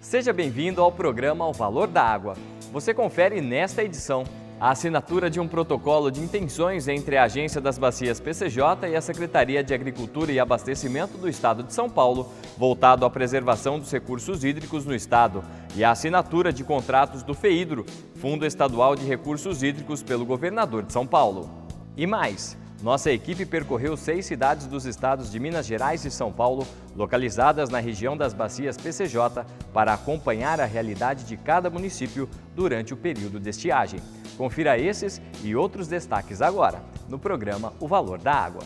Seja bem-vindo ao programa O Valor da Água. Você confere nesta edição a assinatura de um protocolo de intenções entre a Agência das Bacias PCJ e a Secretaria de Agricultura e Abastecimento do Estado de São Paulo, voltado à preservação dos recursos hídricos no Estado, e a assinatura de contratos do FEHIDRO, Fundo Estadual de Recursos Hídricos, pelo governador de São Paulo. E mais, nossa equipe percorreu 6 cidades dos estados de Minas Gerais e São Paulo, localizadas na região das bacias PCJ, para acompanhar a realidade de cada município durante o período de estiagem. Confira esses e outros destaques agora, no programa O Valor da Água.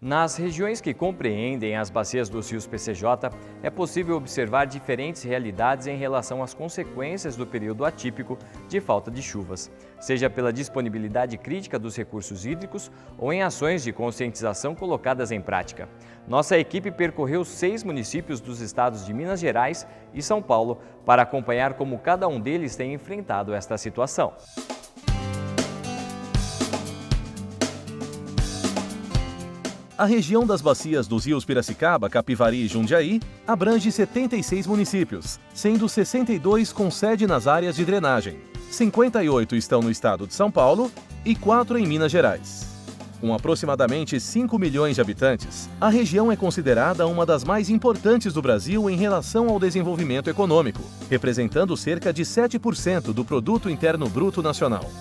Nas regiões que compreendem as bacias dos rios PCJ, é possível observar diferentes realidades em relação às consequências do período atípico de falta de chuvas, seja pela disponibilidade crítica dos recursos hídricos ou em ações de conscientização colocadas em prática. Nossa equipe percorreu 6 municípios dos estados de Minas Gerais e São Paulo para acompanhar como cada um deles tem enfrentado esta situação. A região das bacias dos rios Piracicaba, Capivari e Jundiaí abrange 76 municípios, sendo 62 com sede nas áreas de drenagem. 58 estão no estado de São Paulo e 4 em Minas Gerais. Com aproximadamente 5 milhões de habitantes, a região é considerada uma das mais importantes do Brasil em relação ao desenvolvimento econômico, representando cerca de 7% do Produto Interno Bruto Nacional.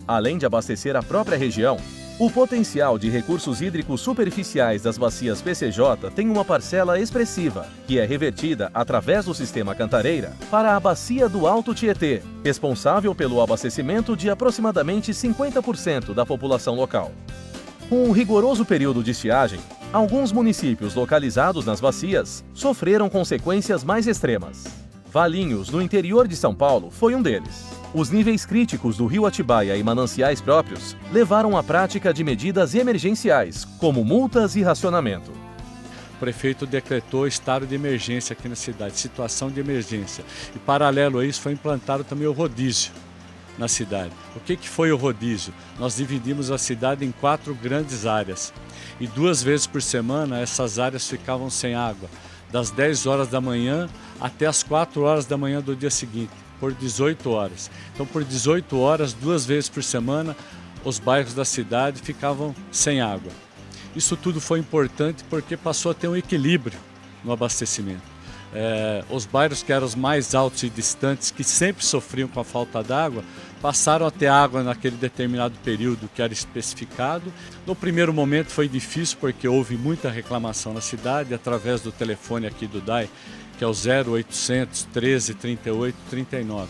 Além de abastecer a própria região, o potencial de recursos hídricos superficiais das bacias PCJ tem uma parcela expressiva, que é revertida através do sistema Cantareira para a bacia do Alto Tietê, responsável pelo abastecimento de aproximadamente 50% da população local. Com o rigoroso período de estiagem, alguns municípios localizados nas bacias sofreram consequências mais extremas. Valinhos, no interior de São Paulo, foi um deles. Os níveis críticos do rio Atibaia e mananciais próprios levaram à prática de medidas emergenciais, como multas e racionamento. O prefeito decretou estado de emergência aqui na cidade, situação de emergência. E paralelo a isso foi implantado também o rodízio na cidade. O que foi o rodízio? Nós dividimos a cidade em 4 grandes áreas e 2 vezes por semana essas áreas ficavam sem água, das 10 horas da manhã até as 4 horas da manhã do dia seguinte, por 18 horas. Então, por 18 horas, 2 vezes por semana, os bairros da cidade ficavam sem água. Isso tudo foi importante porque passou a ter um equilíbrio no abastecimento. Os bairros que eram os mais altos e distantes, que sempre sofriam com a falta d'água, passaram a ter água naquele determinado período que era especificado. No primeiro momento foi difícil porque houve muita reclamação na cidade, através do telefone aqui do DAI, que é o 0800 13 38 39.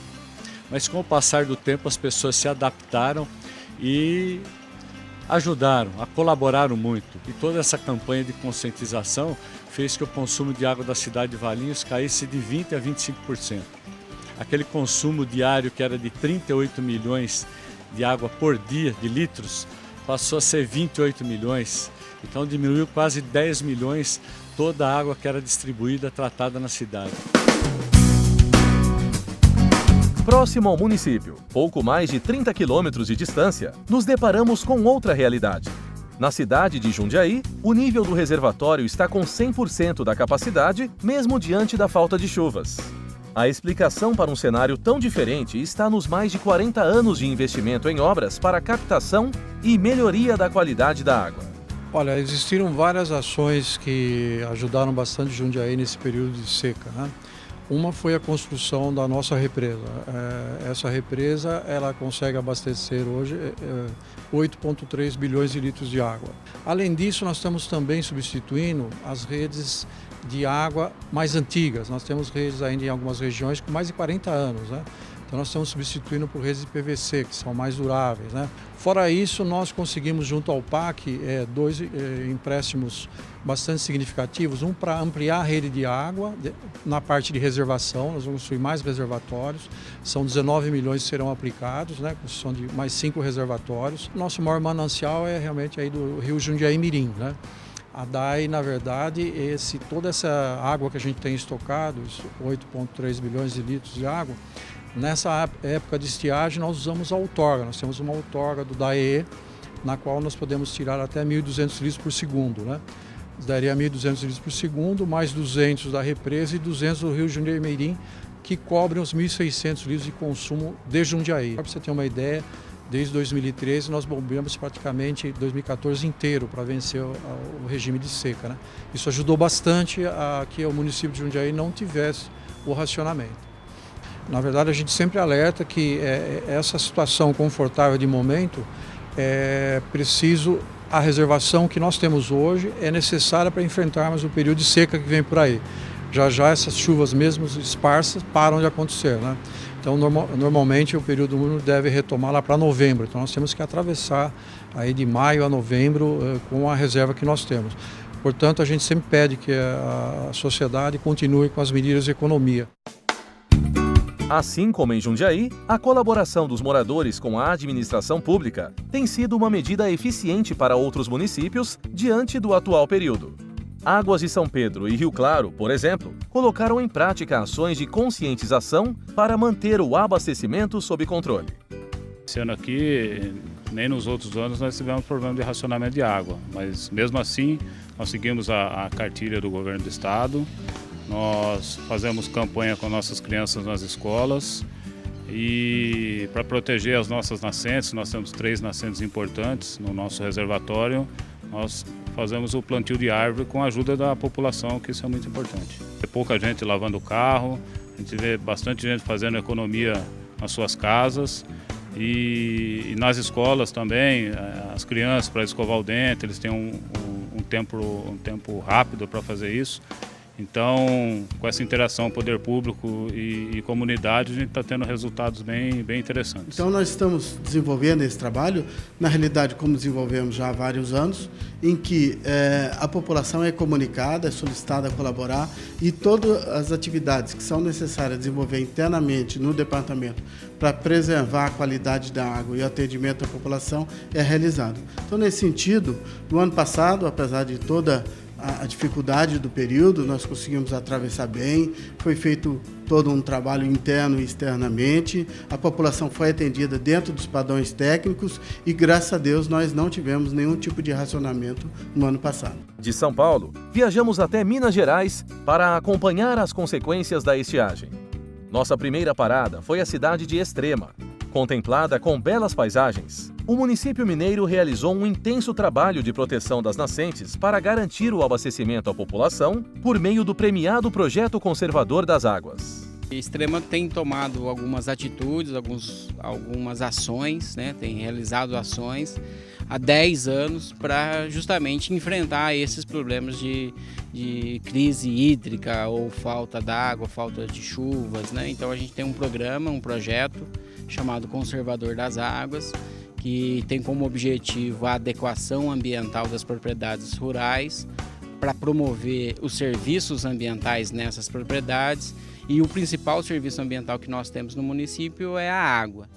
Mas com o passar do tempo as pessoas se adaptaram e ajudaram, colaboraram muito. E toda essa campanha de conscientização fez que o consumo de água da cidade de Valinhos caísse de 20% a 25%. Aquele consumo diário que era de 38 milhões de água por dia, de litros, passou a ser 28 milhões. Então diminuiu quase 10 milhões toda a água que era distribuída, tratada na cidade. Próximo ao município, pouco mais de 30 quilômetros de distância, nos deparamos com outra realidade. Na cidade de Jundiaí, o nível do reservatório está com 100% da capacidade, mesmo diante da falta de chuvas. A explicação para um cenário tão diferente está nos mais de 40 anos de investimento em obras para a captação e melhoria da qualidade da água. Olha, existiram várias ações que ajudaram bastante Jundiaí nesse período de seca, né? Uma foi a construção da nossa represa. Essa represa ela consegue abastecer hoje 8,3 bilhões de litros de água. Além disso, nós estamos também substituindo as redes de água mais antigas. Nós temos redes ainda em algumas regiões com mais de 40 anos, né? Então nós estamos substituindo por redes de PVC, que são mais duráveis, né? Fora isso, nós conseguimos junto ao PAC 2 empréstimos bastante significativos. Um para ampliar a rede de água na parte de reservação, nós vamos construir mais reservatórios. São 19 milhões que serão aplicados, né? Construção de mais 5 reservatórios. Nosso maior manancial é realmente aí do Rio Jundiaí Mirim, né? A DAI, na verdade, toda essa água que a gente tem estocado, 8,3 bilhões de litros de água, Nessa época de estiagem nós usamos a outorga, nós temos uma outorga do DAE, na qual nós podemos tirar até 1.200 litros por segundo, né? Daria 1.200 litros por segundo, mais 200 da represa e 200 do Rio Jundiaí-Mirim, que cobrem os 1.600 litros de consumo de Jundiaí. Para você ter uma ideia, desde 2013 nós bombeamos praticamente 2014 inteiro para vencer o regime de seca, né? Isso ajudou bastante a que o município de Jundiaí não tivesse o racionamento. Na verdade, a gente sempre alerta que essa situação confortável de momento é preciso, a reservação que nós temos hoje é necessária para enfrentarmos o período de seca que vem por aí. Já essas chuvas mesmo esparsas param de acontecer, né? Então, normalmente o período úmido deve retomar lá para novembro. Então, nós temos que atravessar aí de maio a novembro com a reserva que nós temos. Portanto, a gente sempre pede que a sociedade continue com as medidas de economia. Assim como em Jundiaí, a colaboração dos moradores com a administração pública tem sido uma medida eficiente para outros municípios diante do atual período. Águas de São Pedro e Rio Claro, por exemplo, colocaram em prática ações de conscientização para manter o abastecimento sob controle. Esse ano aqui, nem nos outros anos nós tivemos problema de racionamento de água, mas mesmo assim nós seguimos a cartilha do governo do estado. Nós fazemos campanha com nossas crianças nas escolas e para proteger as nossas nascentes, nós temos 3 nascentes importantes no nosso reservatório, nós fazemos o plantio de árvore com a ajuda da população, que isso é muito importante. Tem pouca gente lavando o carro, a gente vê bastante gente fazendo economia nas suas casas e nas escolas também, as crianças para escovar o dente, eles têm um tempo rápido para fazer isso. Então, com essa interação poder público e comunidade, a gente está tendo resultados bem interessantes. Então, nós estamos desenvolvendo esse trabalho, na realidade, como desenvolvemos já há vários anos, em que a população é comunicada, é solicitada a colaborar e todas as atividades que são necessárias desenvolver internamente no departamento para preservar a qualidade da água e o atendimento à população é realizado. Então, nesse sentido, no ano passado, apesar de toda a dificuldade do período, nós conseguimos atravessar bem, foi feito todo um trabalho interno e externamente, a população foi atendida dentro dos padrões técnicos e, graças a Deus, nós não tivemos nenhum tipo de racionamento no ano passado. De São Paulo, viajamos até Minas Gerais para acompanhar as consequências da estiagem. Nossa primeira parada foi a cidade de Extrema. Contemplada com belas paisagens, o município mineiro realizou um intenso trabalho de proteção das nascentes para garantir o abastecimento à população por meio do premiado Projeto Conservador das Águas. Extrema tem tomado algumas atitudes, algumas ações, né? Tem realizado ações há 10 anos para justamente enfrentar esses problemas de crise hídrica ou falta d'água, falta de chuvas, né? Então a gente tem um programa, um projeto chamado Conservador das Águas, que tem como objetivo a adequação ambiental das propriedades rurais para promover os serviços ambientais nessas propriedades, e o principal serviço ambiental que nós temos no município é a água.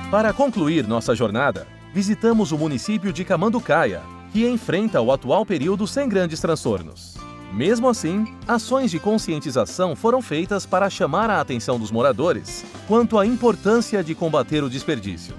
Para concluir nossa jornada, visitamos o município de Camanducaia, que enfrenta o atual período sem grandes transtornos. Mesmo assim, ações de conscientização foram feitas para chamar a atenção dos moradores quanto à importância de combater o desperdício.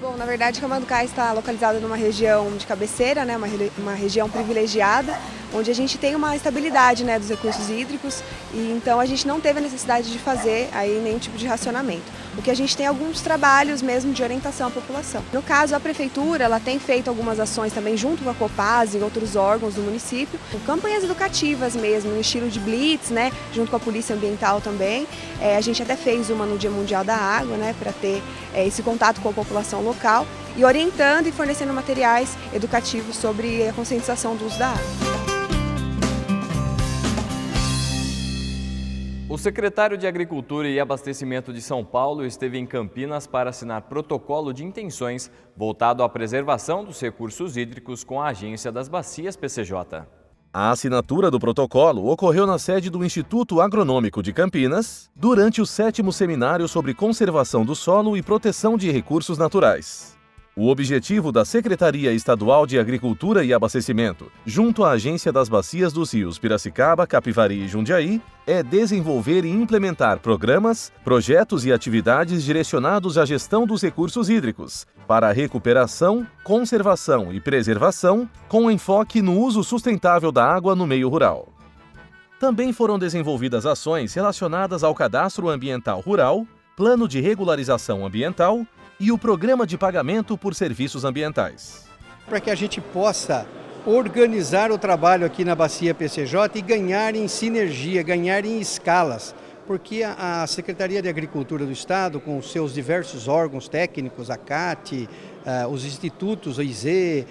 Bom, na verdade, Camanducaia está localizada numa região de cabeceira, né, uma região privilegiada, onde a gente tem uma estabilidade, né, dos recursos hídricos, e então a gente não teve a necessidade de fazer aí nenhum tipo de racionamento. O que a gente tem alguns trabalhos mesmo de orientação à população. No caso, a prefeitura ela tem feito algumas ações também junto com a Copasa e outros órgãos do município, com campanhas educativas mesmo, no estilo de blitz, né, junto com a Polícia Ambiental também. A gente até fez uma no Dia Mundial da Água, né, para ter esse contato com a população local e orientando e fornecendo materiais educativos sobre a conscientização do uso da água. O secretário de Agricultura e Abastecimento de São Paulo esteve em Campinas para assinar protocolo de intenções voltado à preservação dos recursos hídricos com a Agência das Bacias PCJ. A assinatura do protocolo ocorreu na sede do Instituto Agronômico de Campinas, durante o 7º Seminário sobre Conservação do Solo e Proteção de Recursos Naturais. O objetivo da Secretaria Estadual de Agricultura e Abastecimento, junto à Agência das Bacias dos Rios Piracicaba, Capivari e Jundiaí, é desenvolver e implementar programas, projetos e atividades direcionados à gestão dos recursos hídricos, para a recuperação, conservação e preservação, com enfoque no uso sustentável da água no meio rural. Também foram desenvolvidas ações relacionadas ao Cadastro Ambiental Rural, Plano de Regularização Ambiental e o Programa de Pagamento por Serviços Ambientais. Para que a gente possa organizar o trabalho aqui na Bacia PCJ e ganhar em sinergia, ganhar em escalas, porque a Secretaria de Agricultura do Estado, com os seus diversos órgãos técnicos, a CAT, os institutos, o IZ,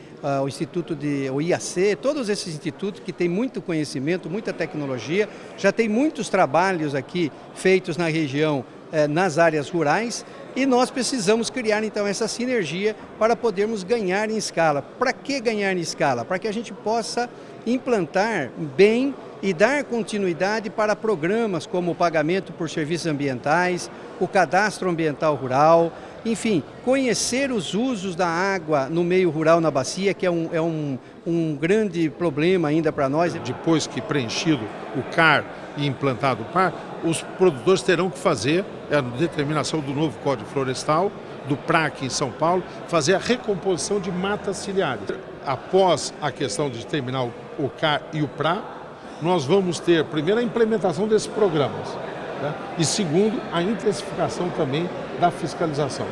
o IAC, todos esses institutos que têm muito conhecimento, muita tecnologia, já tem muitos trabalhos aqui feitos na região, nas áreas rurais, e nós precisamos criar então essa sinergia para podermos ganhar em escala. Para que ganhar em escala? Para que a gente possa implantar bem e dar continuidade para programas como o pagamento por serviços ambientais, o cadastro ambiental rural, enfim, conhecer os usos da água no meio rural na bacia, que é um grande problema ainda para nós. Depois que preenchido o CAR e implantado o PAR, os produtores terão que fazer a determinação do novo Código Florestal, do PRAC em São Paulo, fazer a recomposição de matas ciliares. Após a questão de terminar o CAR e o PRA, nós vamos ter, primeiro, a implementação desses programas, né? E segundo, a intensificação também da fiscalização.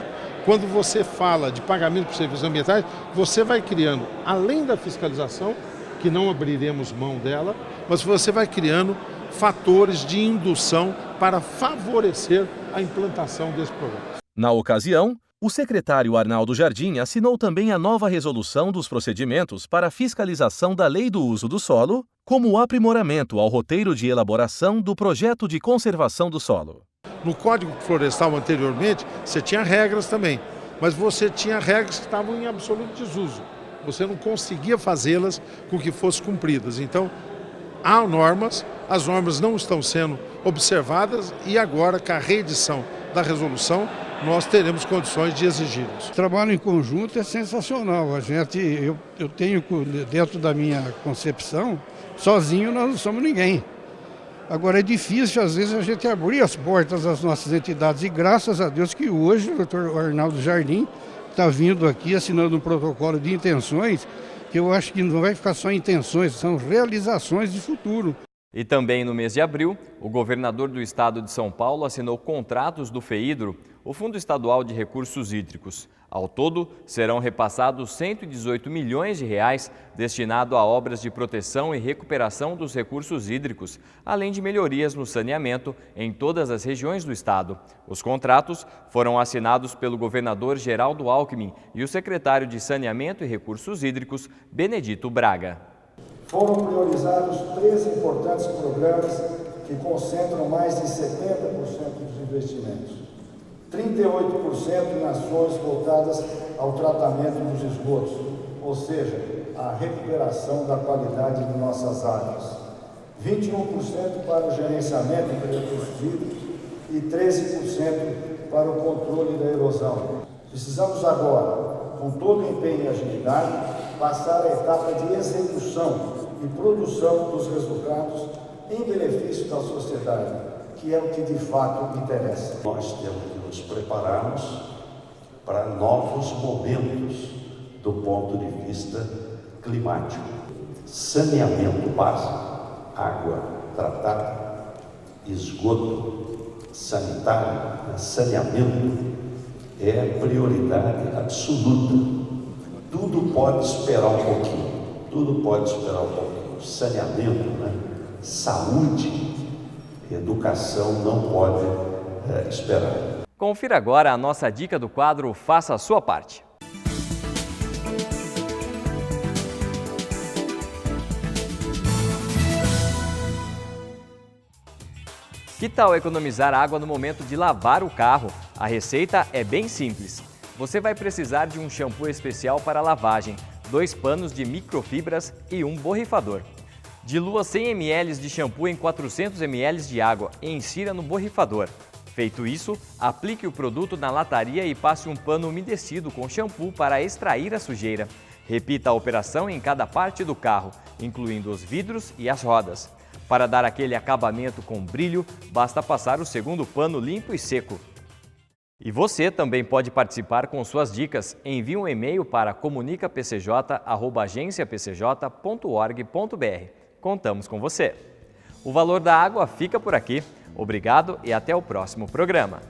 Quando você fala de pagamento por serviços ambientais, você vai criando, além da fiscalização, que não abriremos mão dela, mas você vai criando fatores de indução para favorecer a implantação desse programa. Na ocasião, o secretário Arnaldo Jardim assinou também a nova resolução dos procedimentos para a fiscalização da Lei do Uso do Solo, como aprimoramento ao roteiro de elaboração do projeto de conservação do solo. No Código Florestal anteriormente, você tinha regras também, mas você tinha regras que estavam em absoluto desuso. Você não conseguia fazê-las com que fossem cumpridas. Então, há normas, as normas não estão sendo observadas e agora, com a reedição da resolução, nós teremos condições de exigi-los. O trabalho em conjunto é sensacional. Eu tenho dentro da minha concepção, sozinho nós não somos ninguém. Agora é difícil, às vezes, a gente abrir as portas das nossas entidades e graças a Deus que hoje o doutor Arnaldo Jardim está vindo aqui assinando um protocolo de intenções que eu acho que não vai ficar só intenções, são realizações de futuro. E também no mês de abril, o governador do estado de São Paulo assinou contratos do FEHIDRO, o Fundo Estadual de Recursos Hídricos. Ao todo, serão repassados 118 milhões de reais destinado a obras de proteção e recuperação dos recursos hídricos, além de melhorias no saneamento em todas as regiões do estado. Os contratos foram assinados pelo governador Geraldo Alckmin e o secretário de Saneamento e Recursos Hídricos, Benedito Braga. Foram priorizados 3 importantes programas que concentram mais de 70% dos investimentos. 38% em ações voltadas ao tratamento dos esgotos, ou seja, a recuperação da qualidade de nossas águas. 21% para o gerenciamento de recursos hídricos e 13% para o controle da erosão. Precisamos agora, com todo o empenho e agilidade, passar a etapa de execução e produção dos resultados em benefício da sociedade, que é o que de fato interessa. Nós temos que nos prepararmos para novos momentos do ponto de vista climático. Saneamento básico, água tratada, esgoto sanitário, saneamento é prioridade absoluta. Tudo pode esperar um pouquinho, Saneamento, saúde, educação não pode esperar. Confira agora a nossa dica do quadro Faça a Sua Parte. Que tal economizar água no momento de lavar o carro? A receita é bem simples. Você vai precisar de um shampoo especial para lavagem, 2 panos de microfibras e um borrifador. Dilua 100 ml de shampoo em 400 ml de água e insira no borrifador. Feito isso, aplique o produto na lataria e passe um pano umedecido com shampoo para extrair a sujeira. Repita a operação em cada parte do carro, incluindo os vidros e as rodas. Para dar aquele acabamento com brilho, basta passar o segundo pano limpo e seco. E você também pode participar com suas dicas. Envie um e-mail para comunicapcj@agenciapcj.org.br. Contamos com você. O Valor da Água fica por aqui. Obrigado e até o próximo programa.